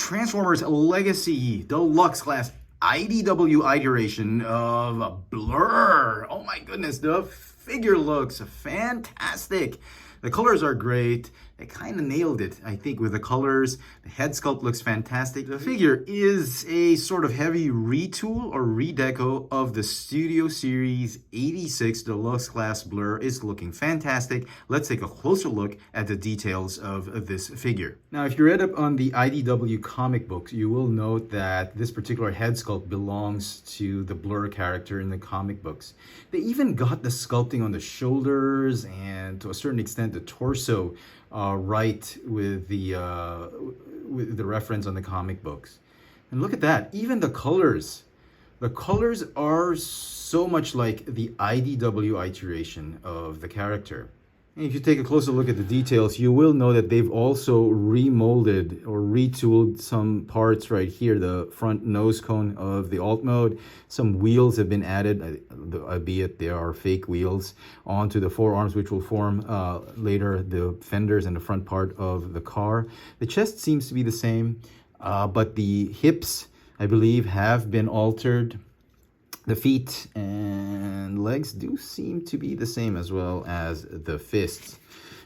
Transformers Legacy Deluxe Class IDW iteration of Blurr. Oh my goodness, the figure looks fantastic. The colors are great. They kind of nailed it, I think, with the colors. The head sculpt looks fantastic. The figure is a sort of heavy retool or redeco of the Studio Series 86 Deluxe Class Blurr. It's looking fantastic. Let's take a closer look at the details of this figure. Now, if you read up on the IDW comic books, you will note that this particular head sculpt belongs to the Blurr character in the comic books. They even got the sculpting on the shoulders and, to a certain extent, the torso right with the reference on the comic books. And look at that, even the colors. The colors are so much like the IDW iteration of the character. And if you take a closer look at the details, you will know that they've also remolded or retooled some parts right here. The front nose cone of the alt mode. Some wheels have been added, albeit they are fake wheels, onto the forearms, which will form later the fenders and the front part of the car. The chest seems to be the same, but the hips, I believe, have been altered. The feet and legs do seem to be the same, as well as the fists.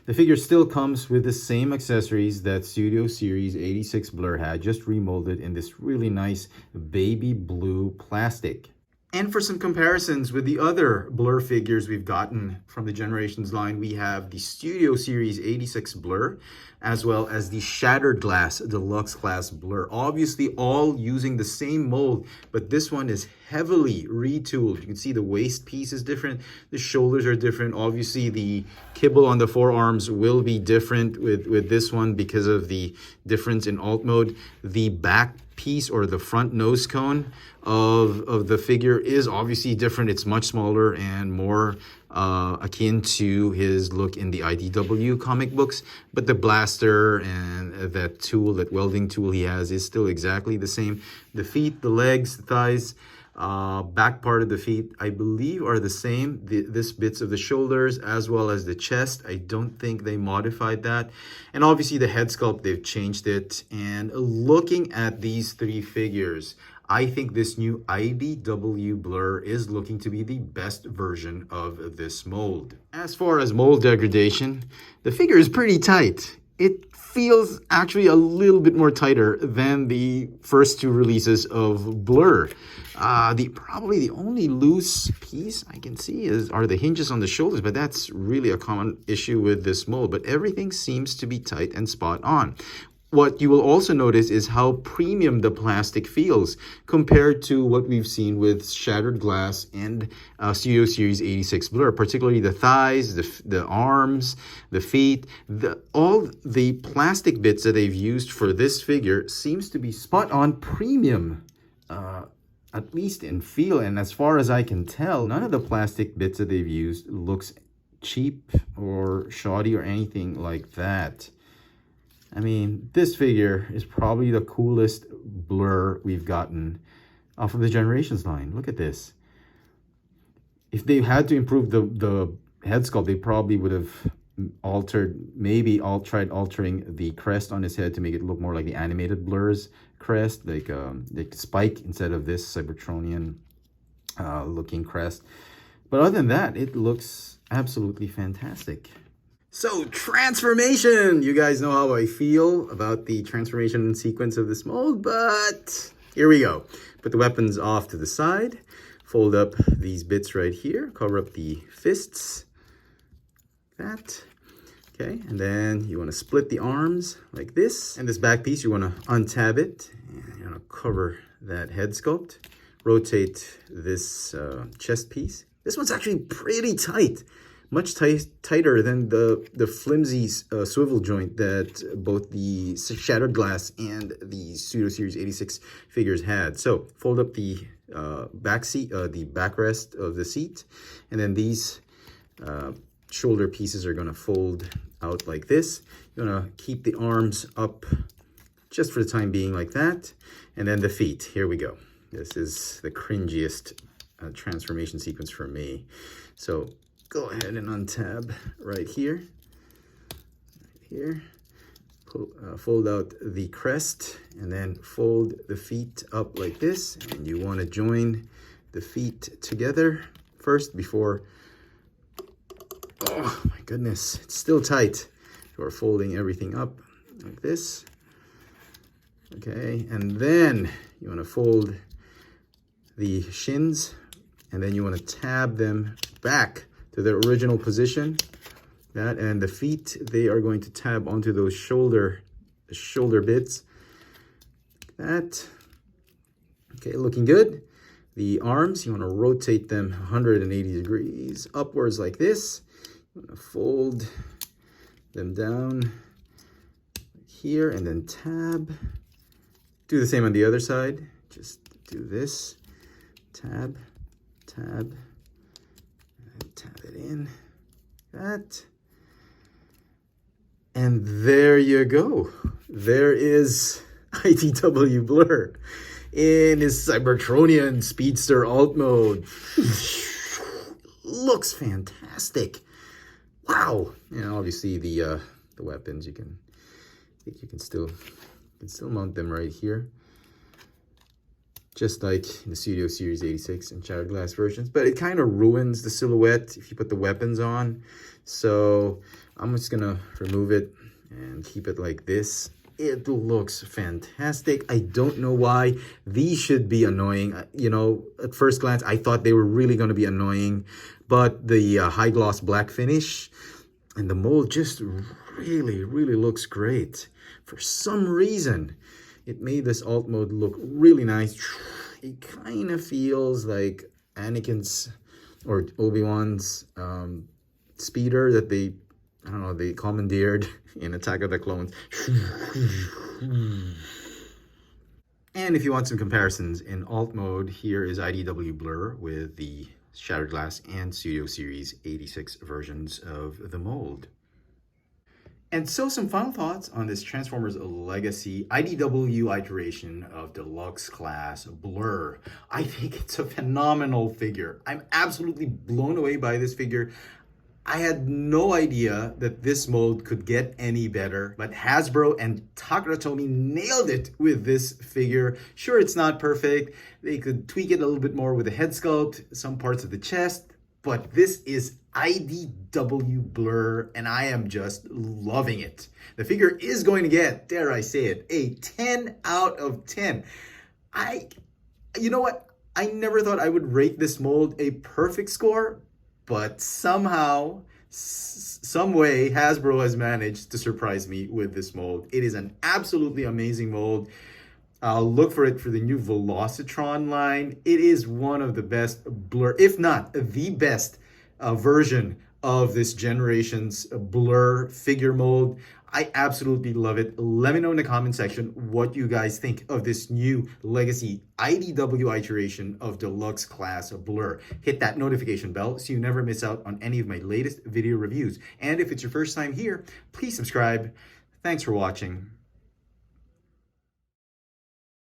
The figure still comes with the same accessories that Studio Series 86 Blurr had, just remolded in this really nice baby blue plastic. And for some comparisons with the other Blurr figures we've gotten from the Generations line, we have the Studio Series 86 Blurr, as well as the Shattered Glass Deluxe Class Blurr. Obviously all using the same mold, but this one is heavily retooled. You can see the waist piece is different, the shoulders are different. Obviously the kibble on the forearms will be different with this one because of the difference in alt mode. The back piece or the front nose cone of the figure is obviously different. It's much smaller and more akin to his look in the IDW comic books, but the blaster and that tool, that welding tool he has, is still exactly the same. The feet, the legs, the thighs, back part of the feet, I believe, are the same. This bits of the shoulders as well as the chest, I don't think they modified that. And obviously the head sculpt, they've changed it. And looking at these three figures, I think this new IDW Blurr is looking to be the best version of this mold. As far as mold degradation, the figure is pretty tight. It feels actually a little bit more tighter than the first two releases of Blurr. Probably the only loose piece I can see are the hinges on the shoulders, but that's really a common issue with this mold. But everything seems to be tight and spot on. What you will also notice is how premium the plastic feels compared to what we've seen with Shattered Glass and Studio Series 86 Blurr, particularly the thighs, the arms, the feet. All the plastic bits that they've used for this figure seems to be spot on premium, at least in feel. And as far as I can tell, none of the plastic bits that they've used looks cheap or shoddy or anything like that. I mean, this figure is probably the coolest Blurr we've gotten off of the Generations line. Look at this. If they had to improve the head sculpt, they probably would have tried altering the crest on his head to make it look more like the animated Blurr's crest, like Spike instead of this Cybertronian looking crest. But other than that, it looks absolutely fantastic. So, transformation! You guys know how I feel about the transformation sequence of this mold, but here we go. Put the weapons off to the side, fold up these bits right here, cover up the fists, that. Okay, and then you want to split the arms like this. And this back piece, you want to untab it, and you want to cover that head sculpt. Rotate this chest piece. This one's actually pretty tight. Much tighter than the flimsy swivel joint that both the Shattered Glass and the Studio Series 86 figures had. So fold up the backrest of the seat, and then these shoulder pieces are going to fold out like this. You're going to keep the arms up just for the time being like that, and then the feet. Here we go. This is the cringiest transformation sequence for me. So go ahead and untab right here, fold out the crest and then fold the feet up like this. And you want to join the feet together first before, oh my goodness, it's still tight. You're folding everything up like this. Okay, and then you want to fold the shins, and then you want to tab them back to their original position. That, and the feet, they are going to tab onto those shoulder bits. Like that. Okay, looking good. The arms, you want to rotate them 180 degrees upwards like this. You want to fold them down here and then tab. Do the same on the other side. Just do this. Tab, tab, and tab it in. That. And there you go. There is IDW Blurr in his Cybertronian Speedster alt mode. Looks fantastic. Wow. And obviously the weapons, I think you can still mount them right here, just like in the Studio Series 86 and Shattered Glass versions. But it kind of ruins the silhouette if you put the weapons on. So I'm just gonna remove it and keep it like this. It looks fantastic. I don't know why these should be annoying. You know, at first glance, I thought they were really gonna be annoying, but the high gloss black finish and the mold just really looks great. For some reason, it made this alt mode look really nice. It kind of feels like Anakin's or Obi-Wan's speeder that they, I don't know, they commandeered in Attack of the Clones. And if you want some comparisons in alt mode, here is IDW Blurr with the Shattered Glass and Studio Series 86 versions of the mold. And so some final thoughts on this Transformers Legacy IDW iteration of Deluxe class Blurr. I think it's a phenomenal figure. I'm absolutely blown away by this figure. I had no idea that this mold could get any better, but Hasbro and Takara Tomy nailed it with this figure. Sure, it's not perfect. They could tweak it a little bit more with the head sculpt, some parts of the chest, but this is IDW Blurr, and I am just loving it. The figure is going to get, dare I say it, a 10 out of 10. You know what? I never thought I would rate this mold a perfect score, but somehow, some way, Hasbro has managed to surprise me with this mold. It is an absolutely amazing mold. I'll look for it for the new Velocitron line. It is one of the best Blurr, if not the best version of this generation's Blurr figure mold. I absolutely love it. Let me know in the comment section what you guys think of this new Legacy IDW iteration of Deluxe class Blurr. Hit that notification bell so you never miss out on any of my latest video reviews. And if it's your first time here, please subscribe. Thanks for watching.